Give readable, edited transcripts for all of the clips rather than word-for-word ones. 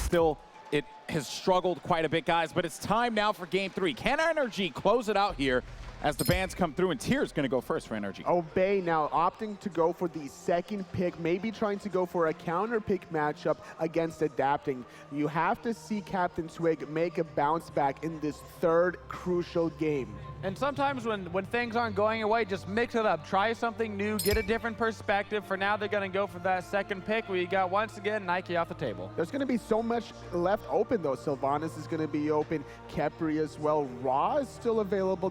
still, it has struggled quite a bit, guys, but it's time now for game 3. Can NRG close it out here as the bans come through, and Tier's going to go first for NRG. Obey now opting to go for the second pick, maybe trying to go for a counter pick matchup against Adapting. You have to see Captain Twig make a bounce back in this third crucial game. And sometimes when things aren't going your way, just mix it up. Try something new, get a different perspective. For now, they're going to go for that second pick. We got, once again, Nike off the table. There's going to be so much left open, though. Sylvanas is going to be open, Khepri as well. Ra is still available.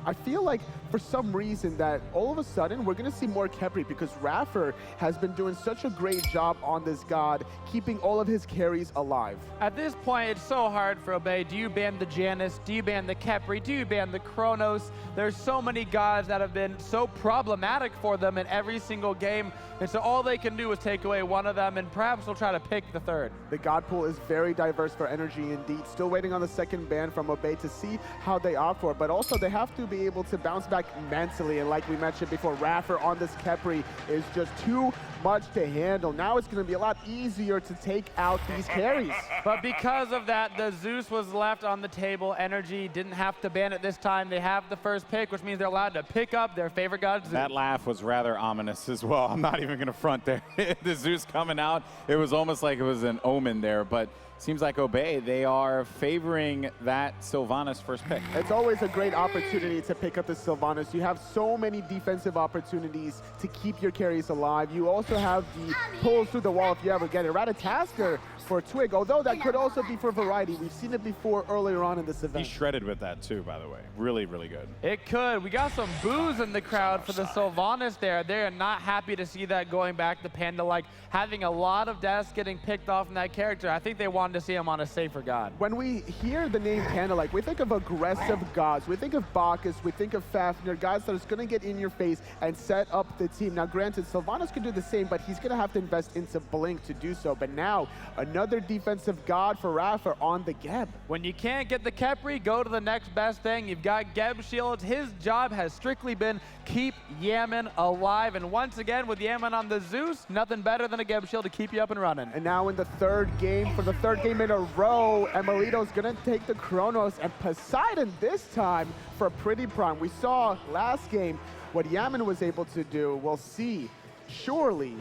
I feel like for some reason that all of a sudden we're going to see more Khepri because Raffer has been doing such a great job on this god, keeping all of his carries alive. At this point, it's so hard for Obey. Do you ban the Janus? Do you ban the Khepri? Do you ban the Chronos? There's so many gods that have been so problematic for them in every single game, and so all they can do is take away one of them, and perhaps they'll try to pick the third. The god pool is very diverse for NRG indeed. Still waiting on the second ban from Obey to see how they opt for it, but also they have to be able to bounce back mentally, and like we mentioned before, Raffer on this Khepri is just too much to handle. Now it's going to be a lot easier to take out these carries. But because of that, the Zeus was left on the table. NRG didn't have to ban it this time. They have the first pick, which means they're allowed to pick up their favorite god, Zeus. That laugh was rather ominous as well. I'm not even going to front there. The Zeus coming out, it was almost like it was an omen there, but seems like Obey, they are favoring that Sylvanas first pick. It's always a great opportunity to pick up the Sylvanas. You have so many defensive opportunities to keep your carries alive. You also have the pulls through the wall if you ever get it. Ratatasker for Twig, although that could also be for variety. We've seen it before earlier on in this event. He shredded with that too, by the way. Really, really good. It could. We got some boos in the crowd for the Sylvanas there. They're not happy to see that going back to Panda, like having a lot of deaths getting picked off in that character. I think they wanted to see him on a safer god. When we hear the name Panda, like we think of aggressive gods. We think of Bacchus, we think of Fafnir, guys that are going to get in your face and set up the team. Now granted, Sylvanas can do the same, but he's going to have to invest into Blink to do so. But now, another defensive god for Raffer on the Geb. When you can't get the Khepri, go to the next best thing. You've got Geb shields. His job has strictly been keep Yaman alive. And once again, with Yaman on the Zeus, nothing better than a Geb shield to keep you up and running. And now in the third game, for the third game in a row, Emilito's going to take the Chronos, and Poseidon this time for Pretty Prime. We saw last game what Yaman was able to do. We'll see. Surely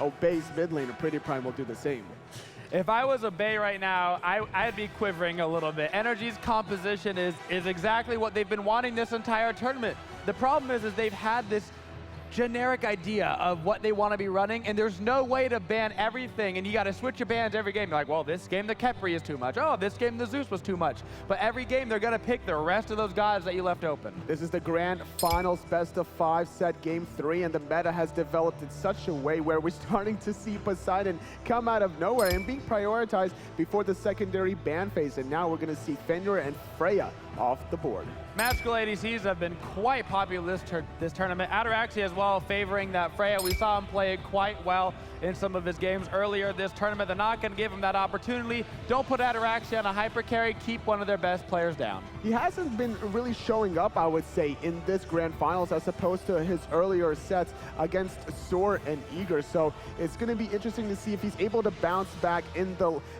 Obey's mid lane and Pretty Prime will do the same. If I was Obey right now, I'd be quivering a little bit. NRG's composition is exactly what they've been wanting this entire tournament. The problem is they've had this generic idea of what they want to be running, and there's no way to ban everything, and you got to switch your bans every game. You're like, well, this game the Khepri is too much. Oh, this game the Zeus was too much. But every game they're going to pick the rest of those gods that you left open. This is the grand finals best of 5 set game 3, and the meta has developed in such a way where we're starting to see Poseidon come out of nowhere and being prioritized before the secondary ban phase, and now we're going to see Fenrir and Freya off the board. Magical ADCs have been quite popular this tournament. Ataraxia as well, favoring that Freya. We saw him play it quite well in some of his games earlier this tournament. They're not going to give him that opportunity. Don't put Ataraxia on a hyper carry. Keep one of their best players down. He hasn't been really showing up, I would say, in this grand finals as opposed to his earlier sets against Soar and Eager. So it's going to be interesting to see if he's able to bounce back in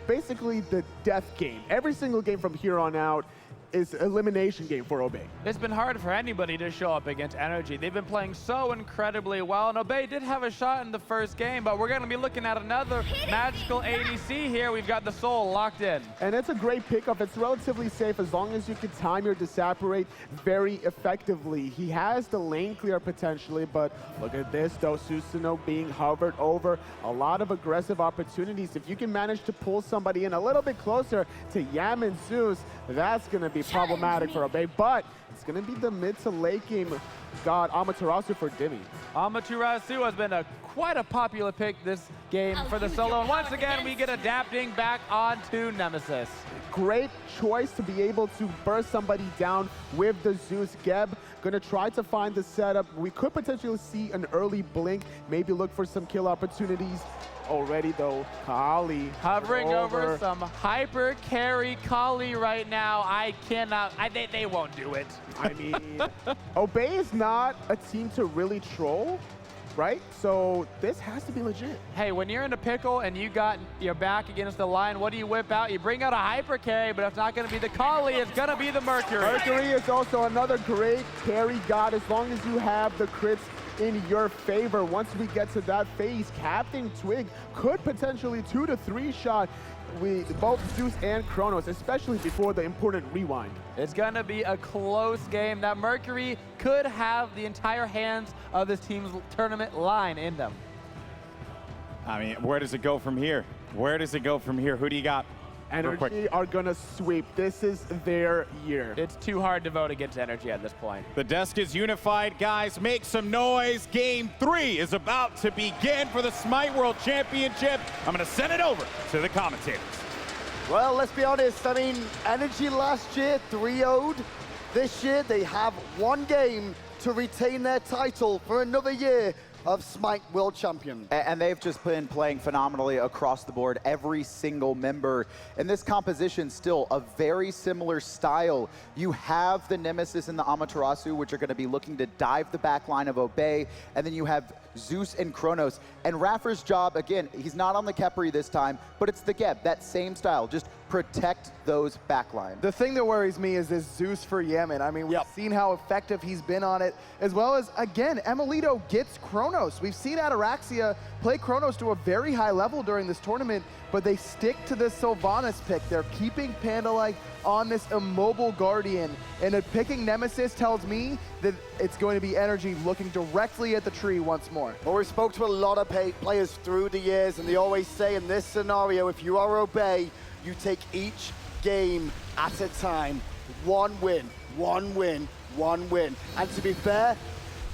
basically the death game. Every single game from here on out is elimination game for Obey. It's been hard for anybody to show up against NRG. They've been playing so incredibly well, and Obey did have a shot in the first game, but we're going to be looking at another magical ADC here. We've got the Soul locked in. And it's a great pickup. It's relatively safe as long as you can time your Disapparate very effectively. He has the lane clear potentially, but look at this though, Susanoo being hovered over. A lot of aggressive opportunities. If you can manage to pull somebody in a little bit closer to Yaman Zeus, that's going to be problematic for Obey, but it's going to be the mid to late game god Amaterasu for Dimi. Amaterasu has been quite a popular pick this game for the solo, and once again we get Adapting back onto Nemesis. Great choice to be able to burst somebody down with the Zeus. Geb going to try to find the setup. We could potentially see an early blink, maybe look for some kill opportunities. Already though, Kali hovering over some hyper carry Kali right now. I cannot, they won't do it. I mean, Obey is not a team to really troll, right? So this has to be legit. Hey, when you're in a pickle and you got your back against the line, what do you whip out? You bring out a hyper carry, but it's not going to be the Kali, it's going to be the Mercury. Mercury is also another great carry god as long as you have the crits in your favor. Once we get to that phase, Captain Twig could potentially 2 to 3 shot both Zeus and Kronos, especially before the important rewind. It's going to be a close game. That Mercury could have the entire hands of this team's tournament line in them. I mean, where does it go from here? Where does it go from here? Who do you got? NRG are going to sweep. This is their year. It's too hard to vote against NRG at this point. The desk is unified, guys. Make some noise. Game 3 is about to begin for the SMITE World Championship. I'm going to send it over to the commentators. Well, let's be honest. I mean, NRG last year 3-0'd. This year, they have one game to retain their title for another year of SMITE World Champion. And they've just been playing phenomenally across the board, every single member. And this composition still a very similar style. You have the Nemesis and the Amaterasu, which are going to be looking to dive the back line of Obey, and then you have Zeus and Kronos. And Raffer's job, again, he's not on the Khepri this time, but it's the Geb, that same style. Just protect those backlines. The thing that worries me is this Zeus for Yemen. I mean, we've seen how effective he's been on it, as well as, again, Emilito gets Kronos. We've seen Ataraxia play Kronos to a very high level during this tournament, but they stick to this Sylvanas pick. They're keeping Pandalike on this immobile Guardian, and picking Nemesis tells me that it's going to be NRG looking directly at the tree once more. Well, we spoke to a lot of players through the years, and they always say in this scenario, if you are Obey, you take each game at a time. One win, one win, one win. And to be fair,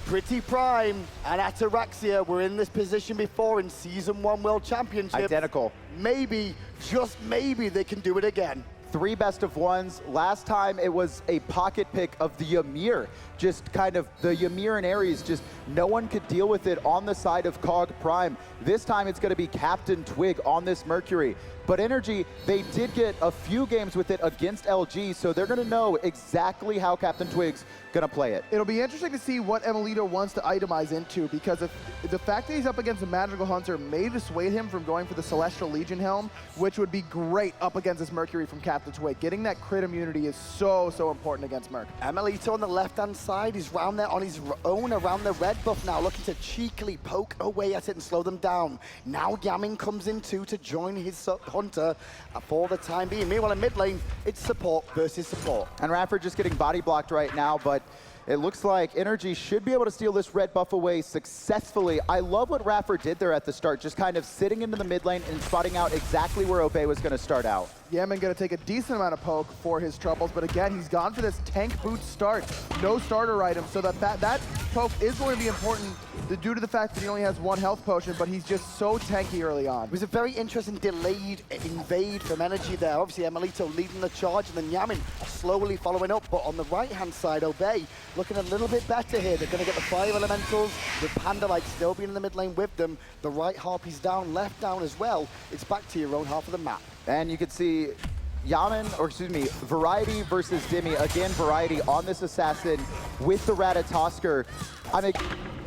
Pretty Prime and Ataraxia were in this position before in Season 1 World Championship. Identical. Maybe, just maybe, they can do it again. 3 best-of-1s. Last time it was a pocket pick of the Ymir. Just kind of the Ymir and Ares, just no one could deal with it on the side of Cog Prime. This time it's going to be Captain Twig on this Mercury. But NRG, they did get a few games with it against LG, so they're going to know exactly how Captain Twig's going to play it. It'll be interesting to see what Emilito wants to itemize into, because if the fact that he's up against a Magical Hunter may dissuade him from going for the Celestial Legion helm, which would be great up against this Mercury from Captain Twig. Getting that crit immunity is so, so important against Merc. Emilito on the left-hand side, he's round there on his own around the red buff now, looking to cheekily poke away at it and slow them down. Now Yamin comes in too to join his Hunter for the time being. Meanwhile, in mid lane, it's support versus support. And Raffer just getting body blocked right now, but it looks like NRG should be able to steal this red buff away successfully. I love what Raffer did there at the start, just kind of sitting into the mid lane and spotting out exactly where Obey was going to start out. Yemen going to take a decent amount of poke for his troubles, but again, he's gone for this tank boot start. No starter item, so that poke is going to be important due to the fact that he only has 1 health potion, but he's just so tanky early on. It was a very interesting delayed invade from NRG there. Obviously, Emilito leading the charge, and then Yamin slowly following up. But on the right-hand side, Obey looking a little bit better here. They're going to get the 5 elementals, with Pandalike still being in the mid lane with them. The right Harpy's down, left down as well. It's back to your own half of the map. And you can see Yamin, or excuse me, Variety versus Demi. Again, Variety on this Assassin with the Ratatosker. I mean,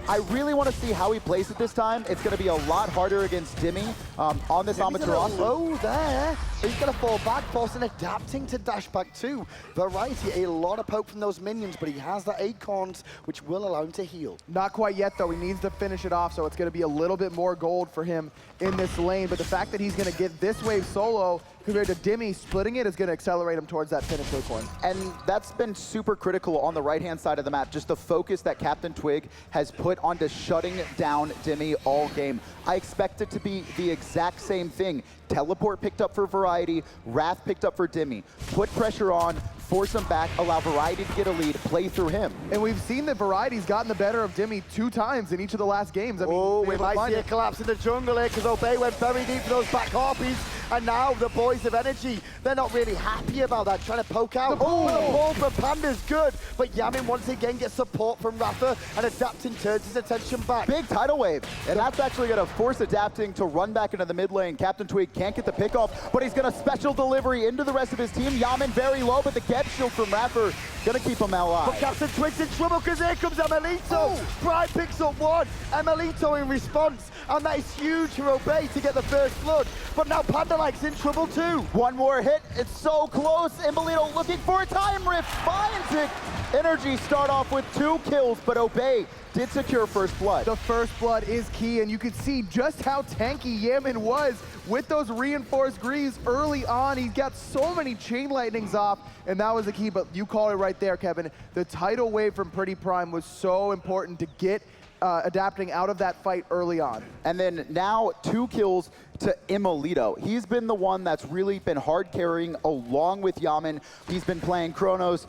I really want to see how he plays it this time. It's going to be a lot harder against Demi on this Amaterasu. Low there. He's going to fall back, forcing adapting to dash back too. Variety, a lot of poke from those minions, but he has the acorns, which will allow him to heal. Not quite yet, though. He needs to finish it off, so it's going to be a little bit more gold for him in this lane. But the fact that he's going to get this wave solo compared to Demi splitting it is going to accelerate him towards that finish acorn. And that's been super critical on the right-hand side of the map, just the focus that Captain Twig has put onto shutting down Demi all game. I expect it to be the exact same thing. Teleport picked up for Variety, Wrath picked up for Demi. Put pressure on, force him back, allow Variety to get a lead, play through him. And we've seen that Variety's gotten the better of Demi 2 times in each of the last games. I mean, we might see a collapse in the jungle here, because Obey went very deep for those back Harpies. And now the boys of NRG they're not really happy about that, trying to poke out. Oh, the ball from Panda's good, but Yamin once again gets support from Rafa, and Adapting turns his attention back. Big tidal wave, and that's actually going to force Adapting to run back into the mid lane. Captain Twig can't get the pick off, but he's going to special delivery into the rest of his team. Yamin very low, but the get shield from Rafa going to keep him alive. But Captain Twig's in trouble because here comes Emelito. Pride picks up one. Emelito in response, and that is huge for Obey to get the first blood. But now Panda Like's in trouble too. One more hit, it's so close. Emelito looking for a time rift, finds it. NRG start off with 2 kills, but Obey did secure first blood. The first blood is key, and you can see just how tanky Yamin was with those reinforced greaves early on. He got so many chain lightnings off, and that was the key, but you call it right there, Kevin. The tidal wave from Pretty Prime was so important to get Adapting out of that fight early on. And then now 2 kills to Emelito. He's been the one that's really been hard carrying along with Yamin. He's been playing Chronos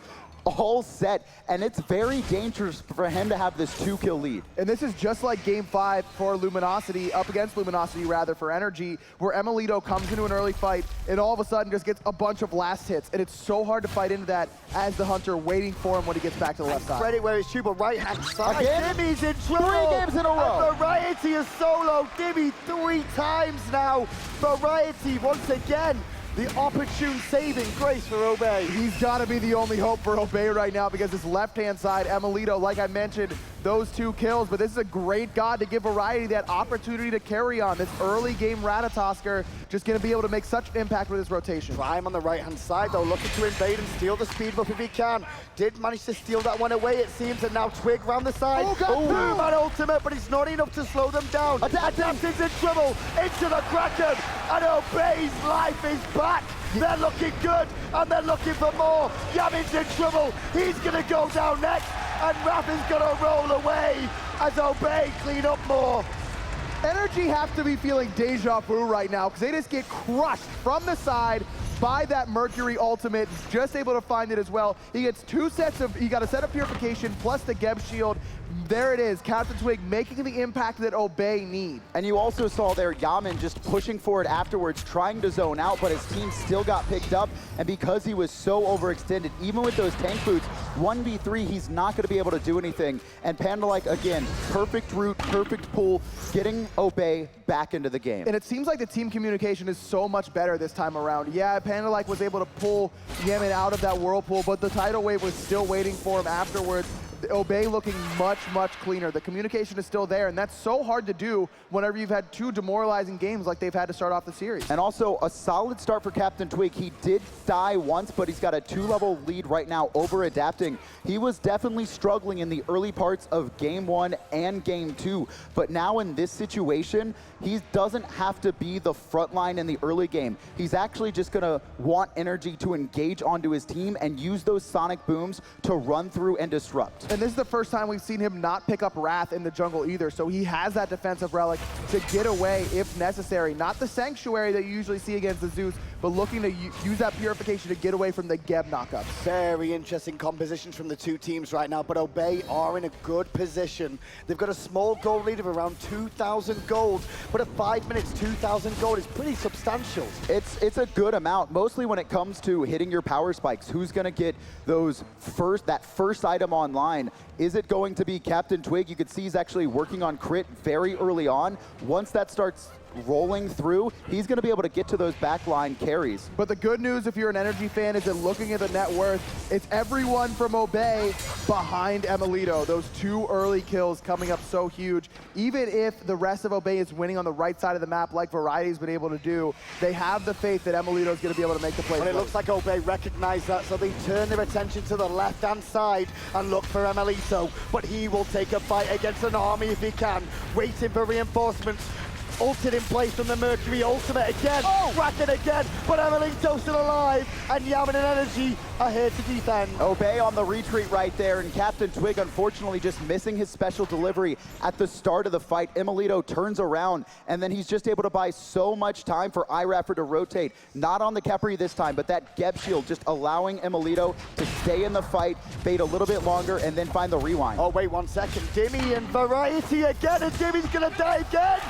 all set, and it's very dangerous for him to have this 2-kill lead. And this is just like Game 5 for Luminosity, up against Luminosity rather, for NRG, where Emelito comes into an early fight and all of a sudden just gets a bunch of last hits, and it's so hard to fight into that as the Hunter waiting for him when he gets back to the left side. Credit where it's true, but right-hand side. Again? Dimmy's in trouble. 3 games in a row. And Variety is solo. Dimmy 3 times now. Variety once again. The opportune saving grace for Obey. He's got to be the only hope for Obey right now because his left-hand side, Emelito, like I mentioned, those 2 kills, but this is a great god to give Variety that opportunity to carry on. This early game Ratatosker just going to be able to make such an impact with his rotation. Prime on the right-hand side, though, looking to invade and steal the speed buff if he can. Did manage to steal that one away, it seems, and now Twig round the side. Oh, got Man ultimate, but it's not enough to slow them down. Adapting's in trouble, into the Kraken, and Obey's life is back. They're looking good, and they're looking for more. Yamin's in trouble, he's gonna go down next, and Rafa's gonna roll away as Obey clean up more. NRG have to be feeling deja vu right now because they just get crushed from the side by that Mercury ultimate, just able to find it as well. He gets 2 sets of, he got a set of purification plus the Geb shield. There it is, Captain Twig making the impact that Obey need. And you also saw there Yamin just pushing forward afterwards, trying to zone out, but his team still got picked up. And because he was so overextended, even with those tank boots, 1v3, he's not going to be able to do anything. And Panda Like, again, perfect route, perfect pull, getting Obey back into the game. And it seems like the team communication is so much better this time around. Yeah, Panda Like was able to pull Yamin out of that whirlpool, but the tidal wave was still waiting for him afterwards. Obey looking much, much cleaner. The communication is still there, and that's so hard to do whenever you've had 2 demoralizing games like they've had to start off the series. And also a solid start for Captain Twig. He did die once, but he's got a 2-level lead right now over Adapting. He was definitely struggling in the early parts of Game 1 and Game 2, but now in this situation, he doesn't have to be the front line in the early game. He's actually just gonna want NRG to engage onto his team and use those sonic booms to run through and disrupt. And this is the first time we've seen him not pick up Wrath in the jungle either, so he has that defensive relic to get away if necessary. Not the Sanctuary that you usually see against the Zeus, but looking to use that purification to get away from the Geb knockups. Very interesting compositions from the 2 teams right now, but Obey are in a good position. They've got a small gold lead of around 2,000 gold, but at 5 minutes, 2,000 gold is pretty substantial. It's a good amount, mostly when it comes to hitting your power spikes. Who's gonna get that first item online? Is it going to be Captain Twig? You could see he's actually working on crit very early on. Once that starts rolling through, he's going to be able to get to those backline carries. But the good news if you're an NRG fan is that looking at the net worth, it's everyone from Obey behind Emelito. Those 2 early kills coming up so huge. Even if the rest of Obey is winning on the right side of the map like Variety's been able to do, they have the faith that Emelito is going to be able to make the play. But it looks like Obey recognize that, so they turn their attention to the left-hand side and look for Emelito. But he will take a fight against an army if he can, waiting for reinforcements. Ulted in place from the Mercury ultimate again, Kraken again, but Emelito's still alive, and Yamin and NRG are here to defend. Obey on the retreat right there, and Captain Twig unfortunately just missing his special delivery at the start of the fight. Emelito turns around, and then he's just able to buy so much time for iRapper to rotate. Not on the Khepri this time, but that Geb shield just allowing Emelito to stay in the fight, bait a little bit longer, and then find the rewind. Oh, wait 1 second. Dimmy and Variety again, and Dimmy's gonna die again.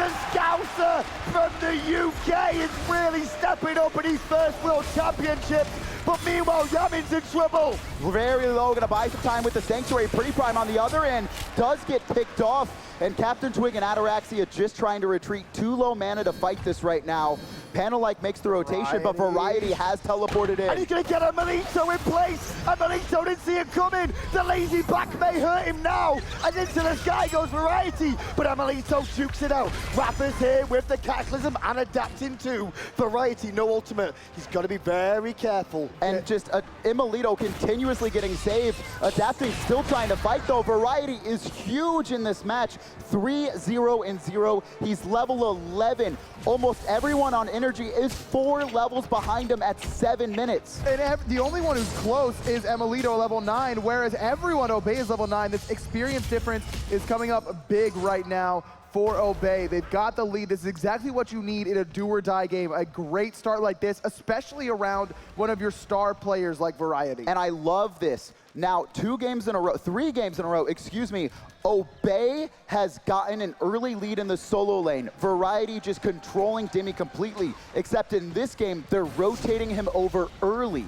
the Scouser from the UK is really stepping up in his first World Championship. But meanwhile, Yamin's in trouble. Very low, gonna buy some time with the Sanctuary. Pretty Prime on the other end does get picked off. And Captain Twig and Ataraxia just trying to retreat. Too low mana to fight this right now. Panelike makes the rotation, but Variety has teleported in. And he's going to get a Melito in place. And Melito didn't see it coming. The lazy back may hurt him now. And into the sky goes Variety. But Melito jukes it out. Rapper's here with the Cataclysm and adapting to Variety. No ultimate. He's got to be very careful. And just Imelito continuously getting saved. Adapting still trying to fight though. Variety is huge in this match. 3-0-0. He's level 11. Almost everyone on NRG is 4 levels behind him at 7 minutes. And the only one who's close is Emelito level 9, whereas everyone Obey is level 9. This experience difference is coming up big right now for Obey. They've got the lead. This is exactly what you need in a do-or-die game. A great start like this, especially around one of your star players like Variety. And I love this. Now, 3 games in a row, excuse me, Obey has gotten an early lead in the solo lane. Variety just controlling Demi completely, except in this game, they're rotating him over early.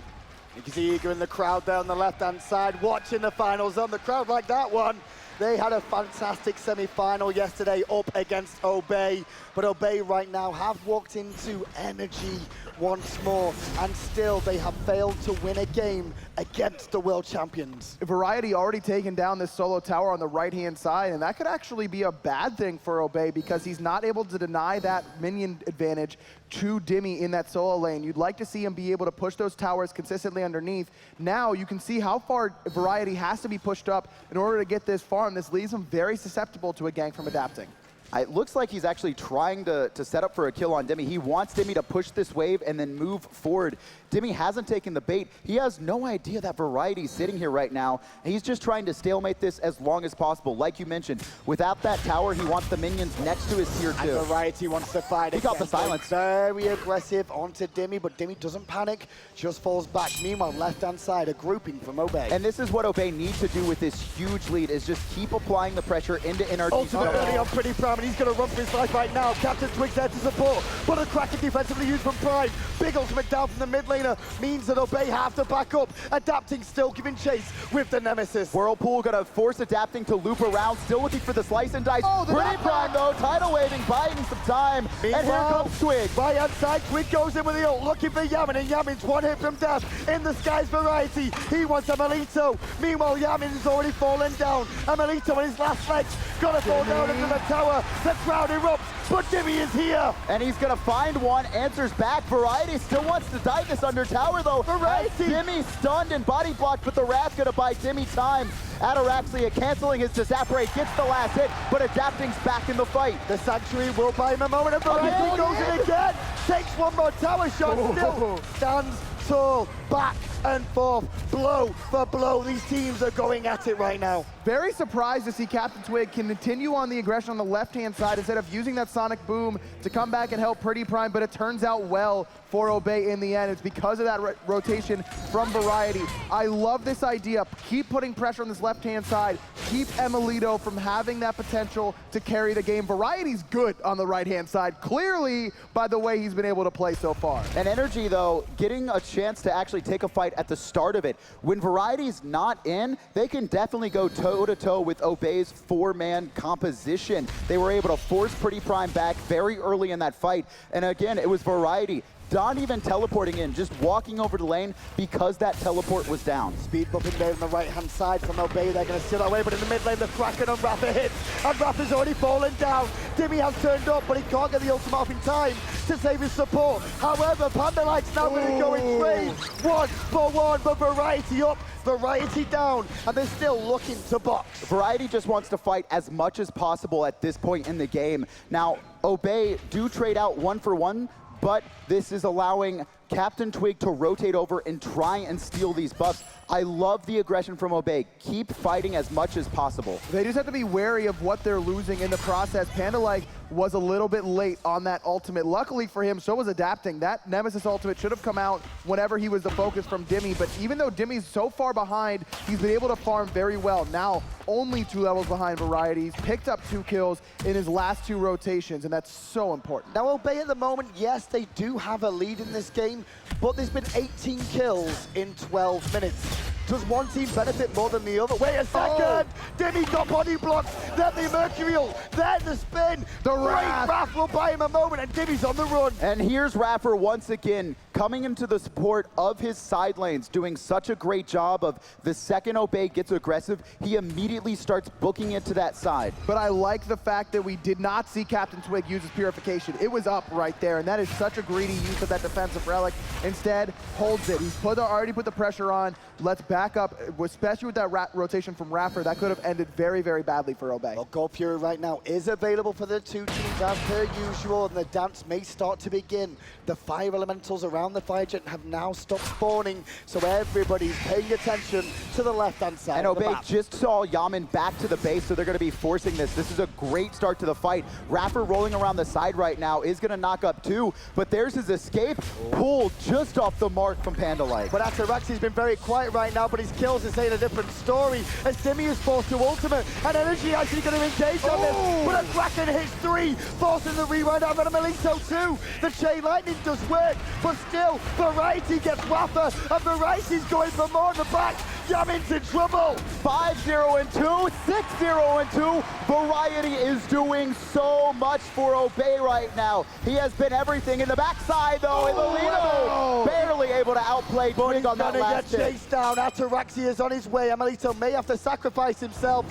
You can see Eager in the crowd there on the left-hand side, watching the finals on the crowd like that one. They had a fantastic semi-final yesterday up against Obey, but Obey right now have walked into NRG once more, and still they have failed to win a game against the world champions. Variety already taken down this solo tower on the right-hand side, and that could actually be a bad thing for Obey because he's not able to deny that minion advantage to Dimmy in that solo lane. You'd like to see him be able to push those towers consistently underneath. Now you can see how far Variety has to be pushed up in order to get this far, and this leaves him very susceptible to a gank from adapting. It looks like he's actually trying to set up for a kill on Demi. He wants Demi to push this wave and then move forward. Demi hasn't taken the bait. He has no idea that Variety's sitting here right now. He's just trying to stalemate this as long as possible. Like you mentioned, without that tower, he wants the minions next to his tier 2. And Variety wants to fight. He got the silence. Very aggressive onto Demi, but Demi doesn't panic, just falls back. Meanwhile, left-hand side, a grouping from Obey. And this is what Obey needs to do with this huge lead, is just keep applying the pressure into NRG. Ultimate early on Pretty Prime, and he's going to run for his life right now. Captain Twig's there to support, but a cracker defensively used from Prime. Big ultimate down from the mid laner means that Obey have to back up. Adapting still giving chase with the Nemesis. Whirlpool gonna force Adapting to loop around, still looking for the slice and dice. Oh, Pretty Prime though, tidal waving, buying some time. Meanwhile, and here comes Twig. Right outside, Twig goes in with the ult, looking for Yamin, and Yamin's one hit from death. In the skies, Variety. He wants Melito. Meanwhile, Yamin has already fallen down. Melito on his last legs, gonna fall down into the tower. The crowd erupts, but Dimmy is here. And he's gonna find one, answers back. Variety still wants to dive this under tower though. Variety. Dimmy stunned and body blocked, but the Wrath's gonna buy Dimmy time. Ataraxia canceling his Disapparate, gets the last hit, but Adapting's back in the fight. The Sanctuary will buy him a moment, and Variety goes in again. Takes one more tower shot, still stands tall, back and forth, blow for blow. These teams are going at it right now. Very surprised to see Captain Twig can continue on the aggression on the left-hand side instead of using that Sonic Boom to come back and help Pretty Prime, but it turns out well for Obey in the end. It's because of that rotation from Variety. I love this idea. Keep putting pressure on this left-hand side. Keep Emelito from having that potential to carry the game. Variety's good on the right-hand side, clearly by the way he's been able to play so far. And NRG though, getting a chance to actually take a fight at the start of it. When Variety's not in, they can definitely go toe-to-toe with Obey's 4-man composition. They were able to force Pretty Prime back very early in that fight. And again, it was Variety not even teleporting in, just walking over the lane because that teleport was down. Speed bumping there on the right-hand side from Obey. They're going to steal away, but in the mid lane, the Kraken on Rapper hits, and Rapper's already fallen down. Dimmy has turned up, but he can't get the ultimate off in time to save his support. However, Pandalight's now going to go in trade. 1-for-1, but Variety up, Variety down, and they're still looking to box. Variety just wants to fight as much as possible at this point in the game. Now, Obey do trade out 1-for-1, but this is allowing Captain Twig to rotate over and try and steal these buffs. I love the aggression from Obey. Keep fighting as much as possible. They just have to be wary of what they're losing in the process. Pandalike was a little bit late on that ultimate. Luckily for him, so was adapting. That Nemesis ultimate should have come out whenever he was the focus from Dimmy, but even though Dimmy's so far behind, he's been able to farm very well. Now, only 2 levels behind Variety. He's picked up 2 kills in his last 2 rotations, and that's so important. Now, Obey at the moment, yes, they do have a lead in this game, but there's been 18 kills in 12 minutes. Does one team benefit more than the other? Wait a second! Dimmy got body blocked, then the Mercurial, then the spin. The Wrath. Wrath will buy him a moment, and Dimmy's on the run. And here's Raffer once again, coming into the support of his side lanes, doing such a great job of the second Obey gets aggressive, he immediately starts booking it to that side. But I like the fact that we did not see Captain Twig use his Purification. It was up right there, and that is such a greedy use of that defensive relic. Instead, holds it. He's already put the pressure on. Let's back up, especially with that rotation from Raffer. That could have ended very, very badly for Obey. Well, Gold Fury right now is available for the 2 teams as per usual, and the dance may start to begin. The fire elementals around the fire jet have now stopped spawning, so everybody's paying attention to the left-hand side And of the Obey map. just saw Yaman back to the base, so they're going to be forcing this. This is a great start to the fight. Raffer rolling around the side right now is going to knock up 2, but there's his escape pulled just off the mark from Pandalite. But Ataraxi's been very quiet right now, but his kills are saying a different story. As Dimmy is forced to ultimate, and NRG actually going to engage on this. But a Kraken hits 3, forcing the rewind out of Melito 2. The Chain Lightning does work, but still, Variety gets Waffer, and Variety's going for more in the back. Yamin's in trouble. 5-0 and 2, 6-0 and 2. Variety is doing so much for Obey right now. He has been everything in the backside though. And Melito barely able to outplay Twig on that last get hit. chased down. Ataraxi is on his way. Melito may have to sacrifice himself.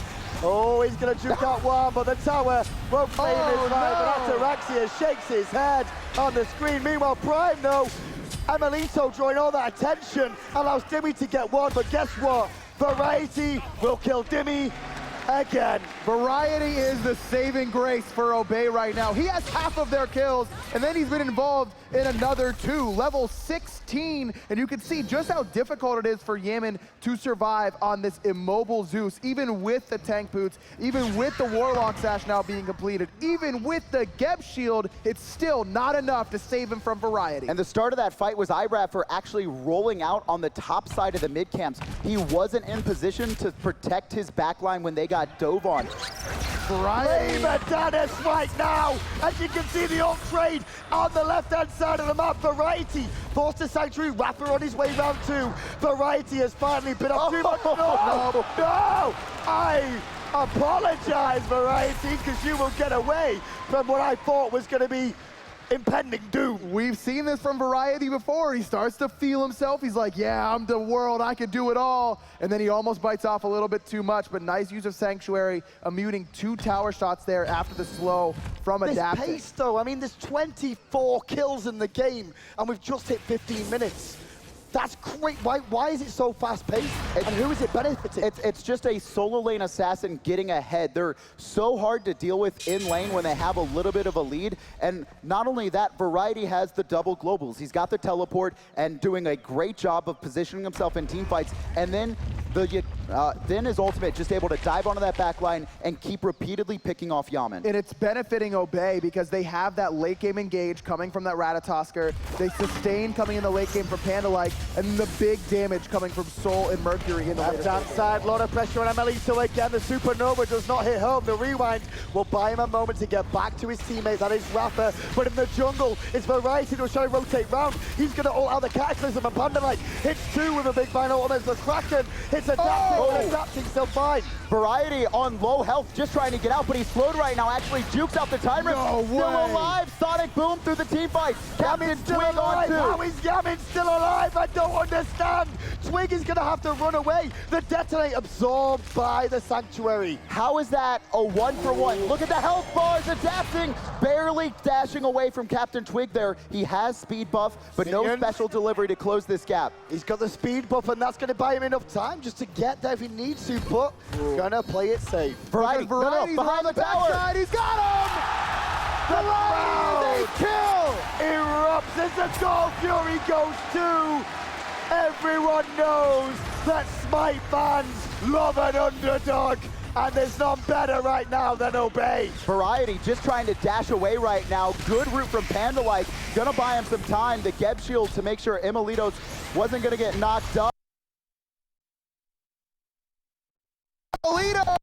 Oh, he's going to juke out one, but the tower won't play him his right. But Ataraxia shakes his head on the screen. Meanwhile, Prime, though, Melito drawing all that attention, allows Dimmy to get one, but guess what? Variety will kill Dimmy again. Variety is the saving grace for Obey right now. He has half of their kills, and then he's been involved in another 2, level 16, and you can see just how difficult it is for Yaman to survive on this immobile Zeus, even with the tank boots, even with the Warlock Sash now being completed, even with the Geb Shield, it's still not enough to save him from Variety. And the start of that fight was Iraffer actually rolling out on the top side of the mid camps. He wasn't in position to protect his backline when they got dove on. Variety down as SMITE now. As you can see, the ult trade on the left-hand side of the map. Variety forced to Sanctuary. Rapper on his way round 2. Variety has finally been up too much. No! I apologize, Variety, because you will get away from what I thought was going to be impending doom. We've seen this from Variety before. He starts to feel himself. He's like, yeah, I'm the world. I can do it all. And then he almost bites off a little bit too much, but nice use of Sanctuary, muting 2 tower shots there after the slow from Adapting. This pace, though, I mean, there's 24 kills in the game, and we've just hit 15 minutes. That's great. Why is it so fast-paced? And who is it benefiting? It's just a solo lane assassin getting ahead. They're so hard to deal with in lane when they have a little bit of a lead. And not only that, Variety has the double globals. He's got the teleport and doing a great job of positioning himself in team fights. And then then his ultimate just able to dive onto that back line and keep repeatedly picking off Yaman. And it's benefiting Obey because they have that late game engage coming from that Ratatosker. They sustain coming in the late game from Pandalite, and the big damage coming from Soul and Mercury in the later Left-hand side, a lot of pressure on Melito again. The Supernova does not hit home. The rewind will buy him a moment to get back to his teammates. That is Rafa. But in the jungle, it's Variety who's trying to rotate round. He's going to ult out the Cataclysm, and Pandalite hits 2 with a big vine ultimate. The Kraken hits Adapting, but Adapting still fine. Variety on low health, just trying to get out, but he's slowed right now. Actually jukes out the timer. No Still way. alive. Sonic boom through the team fight. Captain Still Twig on alive. 2. How is Yamin still alive? I don't understand. Twig is going to have to run away. The detonate absorbed by the Sanctuary. How is that a 1-for-1? Look at the health bars. Adapting, barely dashing away from Captain Twig there. He has speed buff, but no Minions. special delivery to close this gap. He's got the speed buff, and that's going to buy him enough time just to get there if he needs to, but going to play it safe. Variety, Variety's behind the on tower. backside. He's got him! Variety, they kill! Erupts as the Gold Fury goes 2. Everyone knows that SMITE fans love an underdog. and there's none better right now than Obey. Variety just trying to dash away right now. Good route from Panda-like. Gonna buy him some time. The Geb shield to make sure Emilitos wasn't gonna get knocked up. Emilito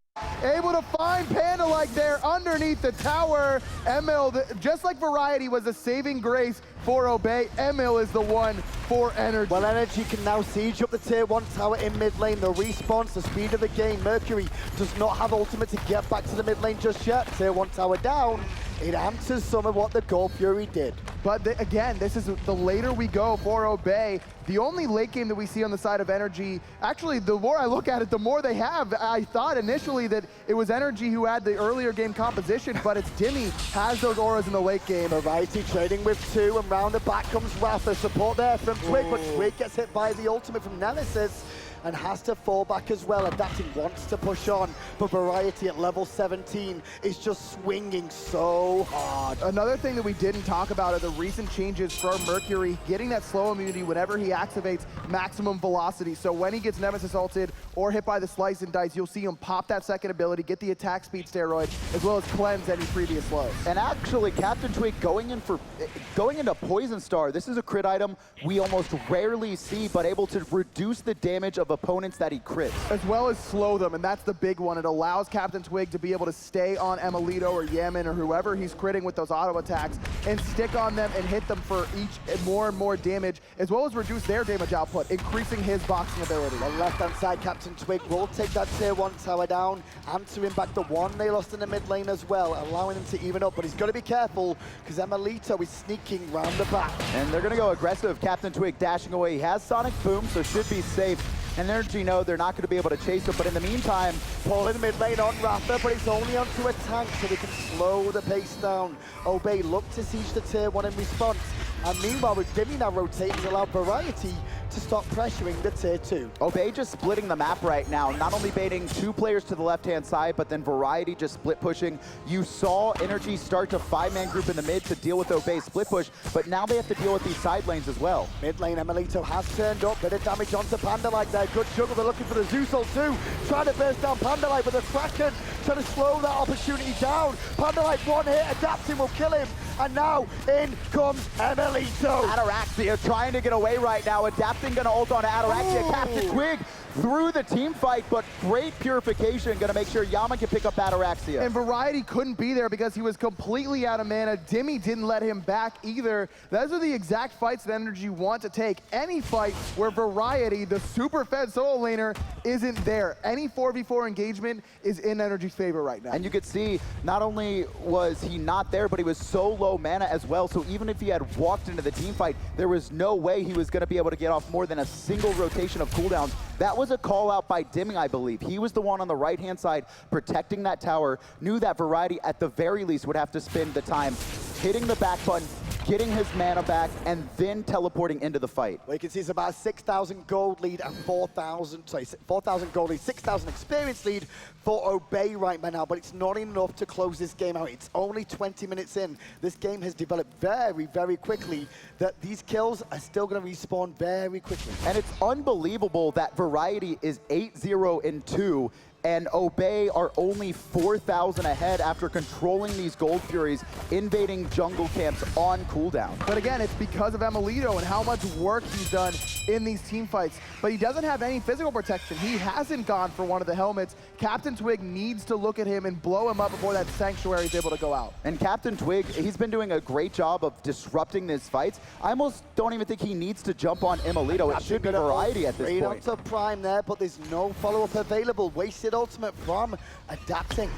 able to find Panda-like there underneath the tower. Emil, just like Variety was a saving grace for Obey, Emil is the one for NRG. Well, NRG can now siege up the tier 1 tower in mid lane. The response, the speed of the game. Mercury does not have ultimate to get back to the mid lane just yet. Tier 1 tower down. It answers some of what the Gold Fury did. But again, this is the later we go for Obey. The only late game that we see on the side of NRG, actually, the more I look at it, the more they have. I thought initially that it was NRG who had the earlier game composition, but it's Dimmy has those auras in the late game. Variety trading with 2, and round the back comes Rafa. Support there from Twig, but Twig gets hit by the ultimate from Nemesis and has to fall back as well. Adapting wants to push on, but Variety at level 17 is just swinging so hard. Another thing that we didn't talk about are the recent changes for Mercury, getting that slow immunity whenever he activates maximum velocity. So when he gets Nemesis ulted or hit by the slice and dice, you'll see him pop that second ability, get the attack speed steroid, as well as cleanse any previous lows. And actually, Captain Twig going into Poison Star. This is a crit item we almost rarely see, but able to reduce the damage of opponents that he crits. As well as slow them, and that's the big one. It allows Captain Twig to be able to stay on Emilito or Yaman or whoever he's critting with those auto attacks and stick on them and hit them for each more and more damage, as well as reduce their damage output, increasing his boxing ability. On the left-hand side, Captain Twig will take that tier 1 tower down, answering back the 1 they lost in the mid lane as well, allowing them to even up, but he's got to be careful because Emilito is sneaking round the back. And they're going to go aggressive. Captain Twig dashing away. He has Sonic Boom, so should be safe. And NRG know they're not going to be able to chase him, but in the meantime, Paul in the mid lane on Rafa, but it's only onto a tank, so they can slow the pace down. Obey look to siege the tier 1 in response. And meanwhile, with Dimmy now rotating, allow Variety to stop pressuring the tier 2. Obey just splitting the map right now, not only baiting 2 players to the left-hand side, but then Variety just split pushing. You saw NRG start to 5-man group in the mid to deal with Obey's split push, but now they have to deal with these side lanes as well. Mid lane, Emilito has turned up, bit of damage onto Panda-like there. Good juggle, they're looking for the Zeus ult too. Trying to burst down Panda-like, but the Kraken trying to slow that opportunity down. Panda-like one hit, adapting will kill him. And now in comes Emilito. Ataraxia trying to get away right now. Adapting gonna ult on Ataraxia. Ooh. Captain Twig through the team fight, but great purification. Gonna make sure Yaman can pick up Ataraxia. And Variety couldn't be there because he was completely out of mana. Dimmy didn't let him back either. Those are the exact fights that NRG want to take. Any fight where Variety, the super fed solo laner, isn't there. Any 4v4 engagement is in NRG's favor right now. And you could see, not only was he not there, but he was so low mana as well. So even if he had walked into the team fight, there was no way he was gonna be able to get off more than a single rotation of cooldowns. That was a call out by Dimmy, I believe. He was the one on the right-hand side protecting that tower, knew that Variety at the very least would have to spend the time hitting the back button, getting his mana back, and then teleporting into the fight. Well, you can see it's about 6,000 gold lead and 4,000 gold lead, 6,000 experience lead for Obey right now, but it's not enough to close this game out. It's only 20 minutes in. This game has developed very, very quickly that these kills are still going to respawn very quickly. And it's unbelievable that Variety is 8-0-2 and Obey are only 4,000 ahead after controlling these Gold Furies, invading jungle camps on cooldown. But again, it's because of Emilito and how much work he's done in these team fights. But he doesn't have any physical protection. He hasn't gone for one of the helmets. Captain Twig needs to look at him and blow him up before that Sanctuary is able to go out. And Captain Twig, he's been doing a great job of disrupting these fights. I almost don't even think he needs to jump on Emilito. It should be Variety at this point. Straight onto Prime there, but there's no follow-up available. Wasted ultimate from Adapting.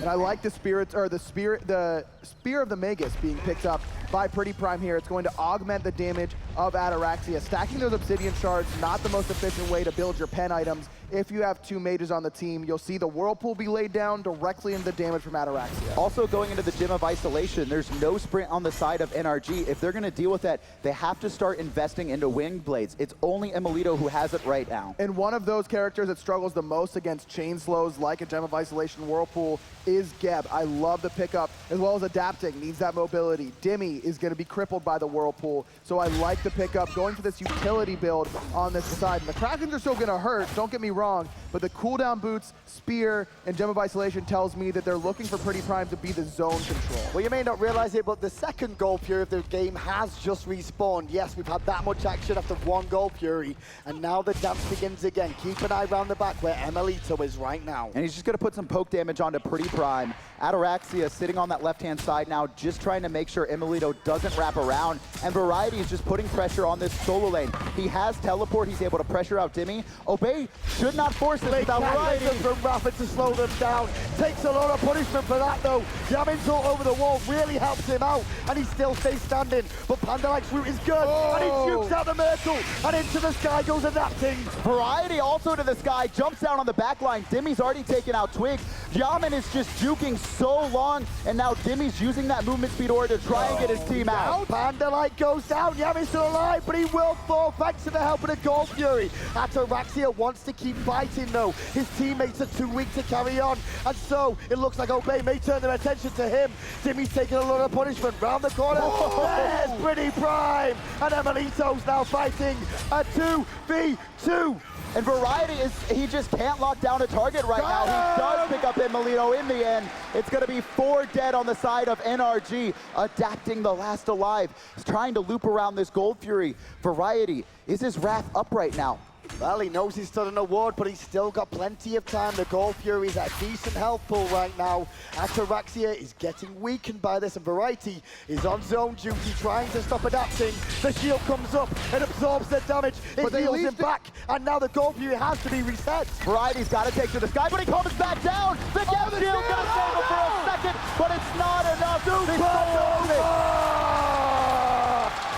And I like the Spear of the Magus being picked up by Pretty Prime here. It's going to augment the damage of Ataraxia. Stacking those Obsidian Shards, not the most efficient way to build your pen items. If you have 2 mages on the team, you'll see the Whirlpool be laid down directly into the damage from Ataraxia. Also going into the Gym of Isolation, there's no sprint on the side of NRG. If they're going to deal with that, they have to start investing into Wing Blades. It's only Emilito who has it right now. And one of those characters that struggles the most against chain slows like a Gem of Isolation Whirlpool is Geb. I love the pickup, as well as Adapting, needs that mobility. Dimmy is going to be crippled by the Whirlpool, so I like the pickup, going for this utility build on this side. And the Krakens are still going to hurt, don't get me wrong, but the cooldown boots, spear, and gem of isolation tells me that they're looking for Pretty Prime to be the zone control. Well, you may not realize it, but the second Gold Fury of the game has just respawned. Yes, we've had that much action after one Gold Fury, and now the dance begins again. Keep an eye around the back where Emelito is right now. And he's just going to put some poke damage onto Pretty Prime. Ataraxia sitting on that left-hand side now, just trying to make sure Emelito doesn't wrap around. And Variety is just putting pressure on this solo lane. He has teleport. He's able to pressure out Dimmy. Obey should not force this without Variety. From Rafa to slow them down. Takes a lot of punishment for that, though. Yamin's all over the wall really helps him out, and he still stays standing. But Panda Light's route is good, and he jukes out the Myrtle, and into the sky goes Adapting. Variety also to the sky, jumps down on the back line. Dimmy's already taken out Twig. Yamin is just juking so long, and now Dimmy's using that movement speed order to try and get his team out. Panda Light goes down. Yamin's still alive, but he will fall thanks to the help of the Gold Fury. Ataraxia wants to keep fighting, though. His teammates are too weak to carry on, and so it looks like Obey may turn their attention to him. Dimmy's taking a lot of punishment round the corner. There's Pretty Prime, and Emelito's now fighting a 2v2. And Variety he just can't lock down a target right now. He does pick up Emelito in the end. It's going to be 4 dead on the side of NRG, Adapting the last alive. He's trying to loop around this Gold Fury. Variety, is his wrath up right now? Well, he knows he's still an award, but he's still got plenty of time. The Gold Fury's at a decent health pool right now. Ataraxia is getting weakened by this, and Variety is on zone duty, trying to stop Adapting. The shield comes up and absorbs the damage. It heals him back, and now the Gold Fury has to be reset. Variety's got to take to the sky, but he comes back down. The Gap shield got stable for a second, but it's not enough.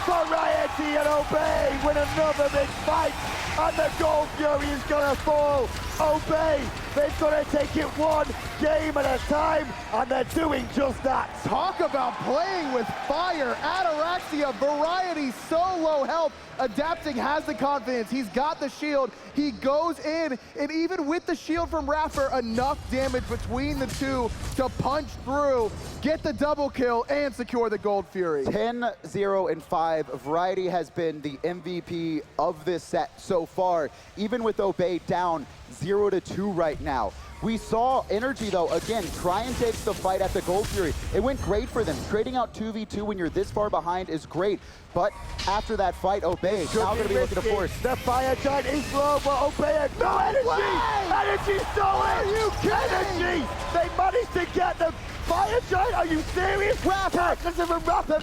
Variety and Obey win another big fight, and the Gold Fury is gonna fall. Obey, they've got to take it one game at a time, and they're doing just that. Talk about playing with fire. Ataraxia, Variety, so low health. Adapting has the confidence. He's got the shield. He goes in, and even with the shield from Raffer, enough damage between the two to punch through, get the double kill, and secure the Gold Fury. 10-0-5. Variety has been the MVP of this set so far, even with Obey down 0-2 right now. We saw NRG, though, again, try and take the fight at the Gold Fury. It went great for them. Trading out 2v2 when you're this far behind is great. But after that fight, Obey is now going to be looking to force. The Fire Giant is low, but Obey no energy! Energy stolen! Are you kidding? Energy! They managed to get the Fire Giant, are you serious? Rapper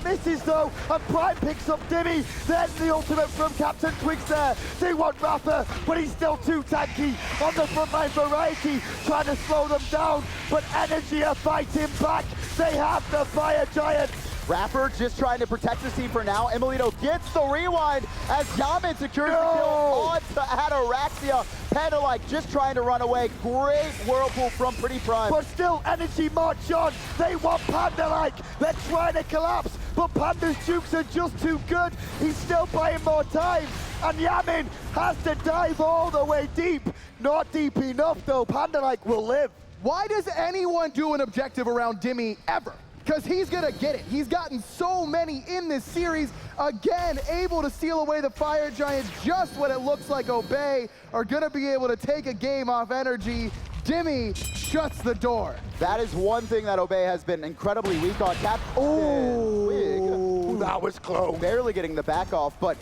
misses though, and Prime picks up Dimmy. There's the ultimate from Captain Twigs there. They want Rapper, but he's still too tanky. On the front line, Variety trying to slow them down, but Energy are fighting back. They have the Fire Giant. Rapper just trying to protect his team for now. Emelito gets the rewind as Yamin secures the kill onto Ataraxia. Panda Light just trying to run away. Great whirlpool from Pretty Prime. But still, Energy march on. They want Panda Light. They're trying to collapse, but Panda's jukes are just too good. He's still buying more time, and Yamin has to dive all the way deep. Not deep enough though. Panda Light will live. Why does anyone do an objective around Dimmy ever? Because he's gonna get it. He's gotten so many in this series. Again, able to steal away the Fire Giant just when it looks like Obey are gonna be able to take a game off Energy. Dimmy shuts the door. That is one thing that Obey has been incredibly weak on. Ooh, that was close. Barely getting the back off, but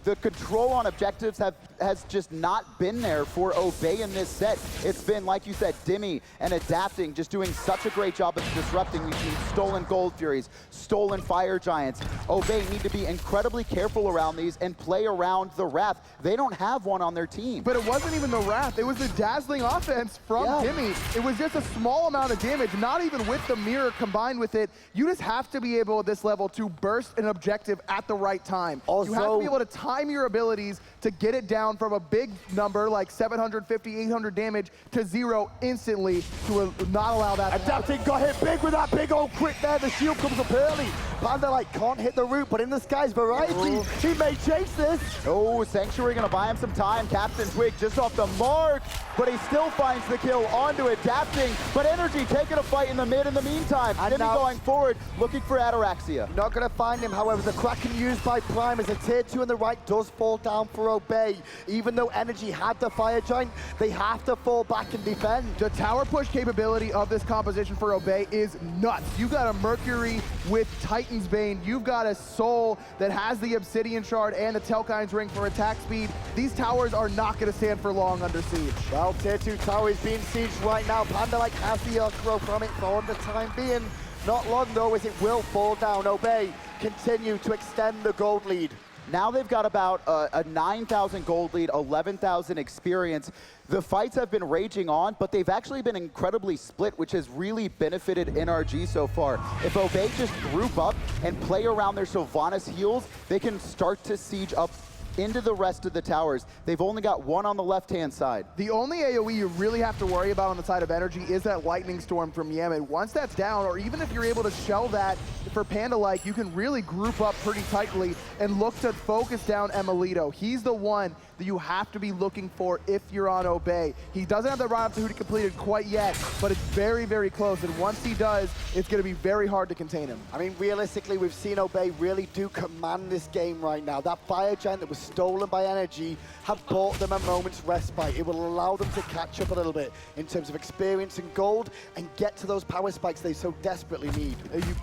the control on objectives has just not been there for Obey in this set. It's been, like you said, Dimmy and Adapting, just doing such a great job of disrupting. We've seen stolen Gold Furies, stolen Fire Giants. Obey need to be incredibly careful around these and play around the Wrath. They don't have one on their team. But it wasn't even the Wrath. It was the dazzling offense from Dimmy. It was just a small amount of damage, not even with the mirror combined with it. You just have to be able at this level to burst an objective at the right time. Also, you have to be able to time your abilities to get it down from a big number like 750, 800 damage to 0 instantly to not allow that. Adapting got hit big with that big old crit there. The shield comes up early, Panda like can't hit the root, but in the skies, Variety, he may chase this. Oh, Sanctuary gonna buy him some time. Captain Twig just off the mark, but he still finds the kill onto adapting. But NRG taking a fight in the mid in the meantime. And Demi now going forward, looking for Ataraxia. Not going to find him, however, the Kraken used by Prime as a tier 2 on the right does fall down for Obey. Even though NRG had the Fire Giant, they have to fall back and defend. The tower push capability of this composition for Obey is nuts. You've got a Mercury with Titan's Bane. You've got a Soul that has the Obsidian Shard and the Telkine's Ring for attack speed. These towers are not going to stand for long under siege. Well, tier 2 tower is being sieged right now. Panda like has the Earthrow from it for the time being. Not long though, as it will fall down. Obey continue to extend the gold lead. Now they've got about a 9,000 gold lead, 11,000 experience. The fights have been raging on, but they've actually been incredibly split, which has really benefited NRG so far. If Obey just group up and play around their Sylvanas heals, they can start to siege up into the rest of the towers. They've only got one on the left-hand side. The only AoE you really have to worry about on the side of NRG is that Lightning Storm from Yemen. Once that's down, or even if you're able to shell that for Panda-like, you can really group up pretty tightly and look to focus down Emilito. He's the one that you have to be looking for if you're on Obey. He doesn't have the ride up to Hoodie completed quite yet, but it's very, very close. And once he does, it's going to be very hard to contain him. I mean, realistically, we've seen Obey really do command this game right now. That Fire Giant that was stolen by NRG have bought them a moment's respite. It will allow them to catch up a little bit in terms of experience and gold and get to those power spikes they so desperately need.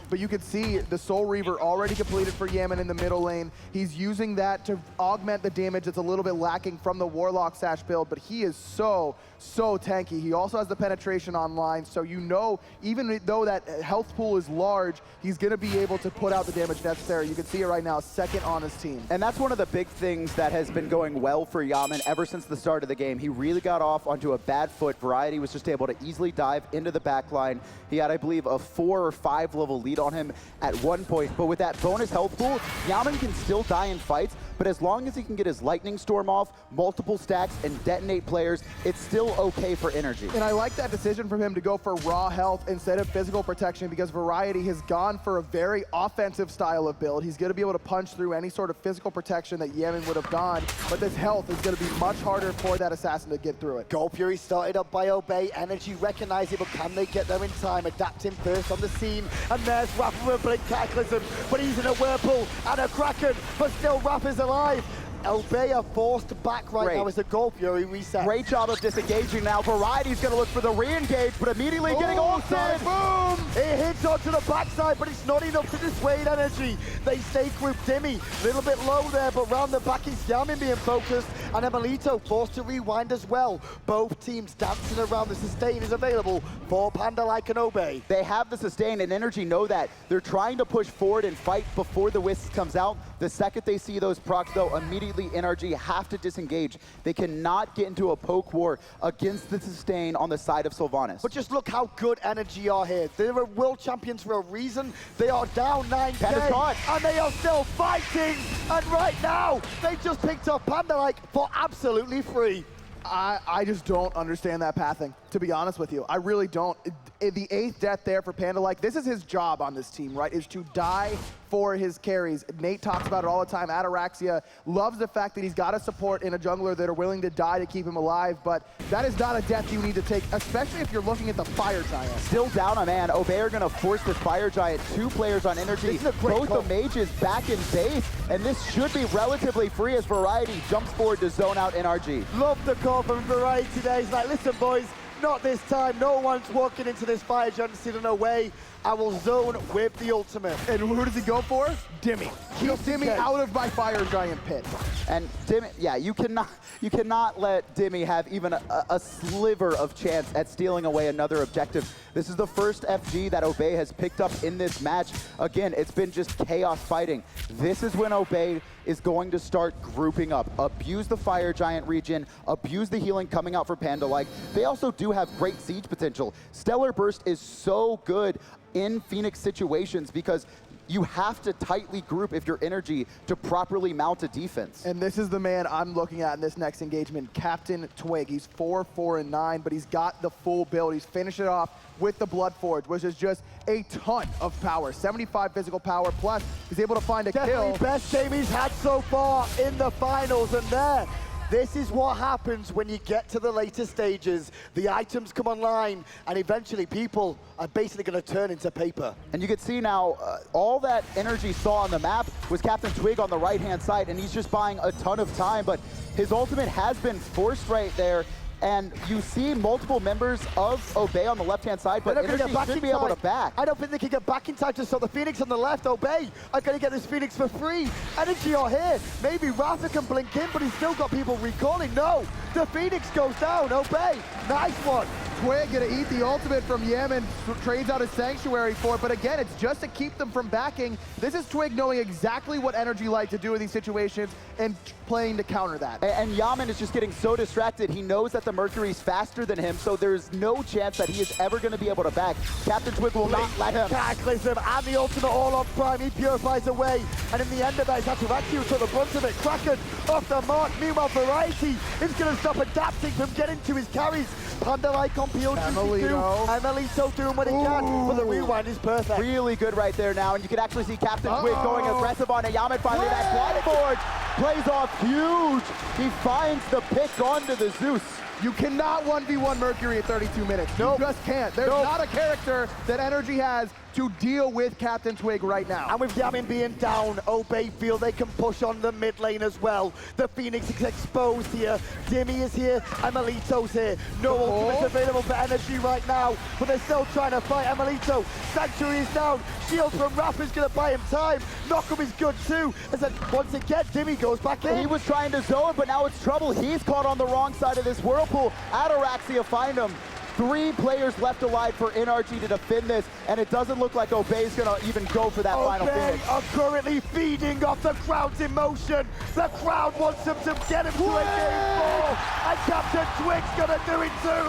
But you can see the Soul Reaver already completed for Yemen in the middle lane. He's using that to augment the damage that's a little bit lacking from the Warlock Sash build, but he is so tanky. He also has the penetration online, so you know, even though that health pool is large, he's going to be able to put out the damage necessary. You can see it right now, second on his team. And that's one of the big things that has been going well for Yaman ever since the start of the game. He really got off onto a bad foot. Variety was just able to easily dive into the back line. He had, I believe, a 4 or 5 level lead on him at one point, but with that bonus health pool, Yaman can still die in fights, but as long as he can get his Lightning Storm off, multiple stacks, and detonate players, it's still okay for NRG. And I like that decision from him to go for raw health instead of physical protection, because Variety has gone for a very offensive style of build. He's going to be able to punch through any sort of physical protection that Yemen would have gone, but this health is going to be much harder for that assassin to get through it. Gold Fury started up by Obey. NRG recognize it, but can they get there in time? Adapting first on the scene, and there's Raph with a Blink Cataclysm, but he's in a Whirlpool and a Kraken, but still Raph is alive. Obey are forced back right now as the Gold Fury resets. Great job of disengaging now. Variety's going to look for the re-engage, but immediately getting ulted. Boom! It hits onto the backside, but it's not enough to dissuade NRG. They stay grouped. Dimmy, a little bit low there, but round the back is Yamin being focused, and Emilito forced to rewind as well. Both teams dancing around. The sustain is available for Panda like an Obey. They have the sustain, and NRG know that. They're trying to push forward and fight before the Wisp comes out. The second they see those procs, though, immediately NRG have to disengage. They cannot get into a poke war against the sustain on the side of Sylvanas. But just look how good NRG are here. They're world champions for a reason. They are down 9K, and they are still fighting. And right now, they just picked up Panda-like for absolutely free. I just don't understand that pathing, to be honest with you. I really don't. The 8th death there for Panda-like, this is his job on this team, right, is to die for his carries. Nate talks about it all the time. Ataraxia loves the fact that he's got a support in a jungler that are willing to die to keep him alive, but that is not a death you need to take, especially if you're looking at the Fire Giant. Still down a man. Obey are going to force the Fire Giant. 2 players on NRG. Both the mages back in base, and this should be relatively free as Variety jumps forward to zone out NRG. Love the call from Variety there. He's like, listen, boys, not this time. No one's walking into this Fire Giant sitting away. I will zone with the ultimate. And who does he go for? Dimmy. Keep Dimmy out of my Fire Giant pit. And Dimmy, yeah, you cannot let Dimmy have even a sliver of chance at stealing away another objective. This is the first FG that Obey has picked up in this match. Again, it's been just chaos fighting. This is when Obey is going to start grouping up. Abuse the Fire Giant region, abuse the healing coming out for Panda-like. They also do have great siege potential. Stellar Burst is so good in Phoenix situations because you have to tightly group if you're NRG to properly mount a defense. And this is the man I'm looking at in this next engagement, Captain Twig. He's 4, 4, and 9, but he's got the full build. He's finished it off with the Blood Forge, which is just a ton of power. 75 physical power, plus he's able to find a Definitely kill. best game he's had so far in the finals, and there. This is what happens when you get to the later stages. The items come online, and eventually people are basically going to turn into paper. And you can see now, all that NRG saw on the map was Captain Twig on the right-hand side, and he's just buying a ton of time, but his ultimate has been forced right there. And you see multiple members of Obey on the left-hand side, but NRG should be able to back. I don't think they can get back in time to stop the Phoenix on the left. Obey are going to get this Phoenix for free. NRG are here. Maybe Rafa can blink in, but he's still got people recalling. No, the Phoenix goes down. Obey, nice one. Twig gonna eat the ultimate from Yemen, trades out his Sanctuary for it, but again, it's just to keep them from backing. This is Twig knowing exactly what NRG like to do in these situations and playing to counter that. And Yaman is just getting so distracted. He knows that the Mercury's faster than him, so there's no chance that he is ever going to be able to back. Captain Twig will not let him. Cataclysm and the ultimate all on Prime. He purifies away, and in the end of that, he's had to actually took the brunt of it. Kraken off the mark. Meanwhile, Variety is going to stop adapting from getting to his carries. Panda-like on PO2. Emelito doing what he can, but the rewind is perfect. Really good right there now, and you can actually see Captain Twig going aggressive on it. Yaman finally that Blood Forge plays off huge. He finds the pick onto the Zeus. You cannot 1v1 Mercury in 32 minutes. You just can't. There's not a character that NRG has to deal with Captain Twig right now. And with Yamin being down, Obey feel they can push on the mid lane as well. The Phoenix is exposed here. Dimmy is here. Emelito's here. No ultimates available for NRG right now, but they're still trying to fight Emelito. Sanctuary is down. Shield from Raph is going to buy him time. Knockup is good too. As then once again, Dimmy goes back in. He was trying to zone, but now it's trouble. He's caught on the wrong side of this whirlpool. Ataraxia find him. 3 players left alive for NRG to defend this, and it doesn't look like Obey's gonna even go for that final Obey finish. are currently feeding off the crowd's emotion. The crowd wants them to get him to a game 4, and Captain Twig's gonna do it too.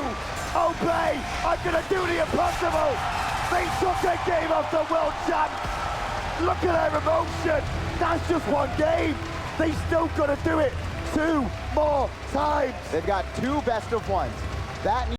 Obey are gonna do the impossible. They took their game off the world champ. Look at their emotion. That's just one game. They still gotta do it 2 more times. They've got 2 best of ones. That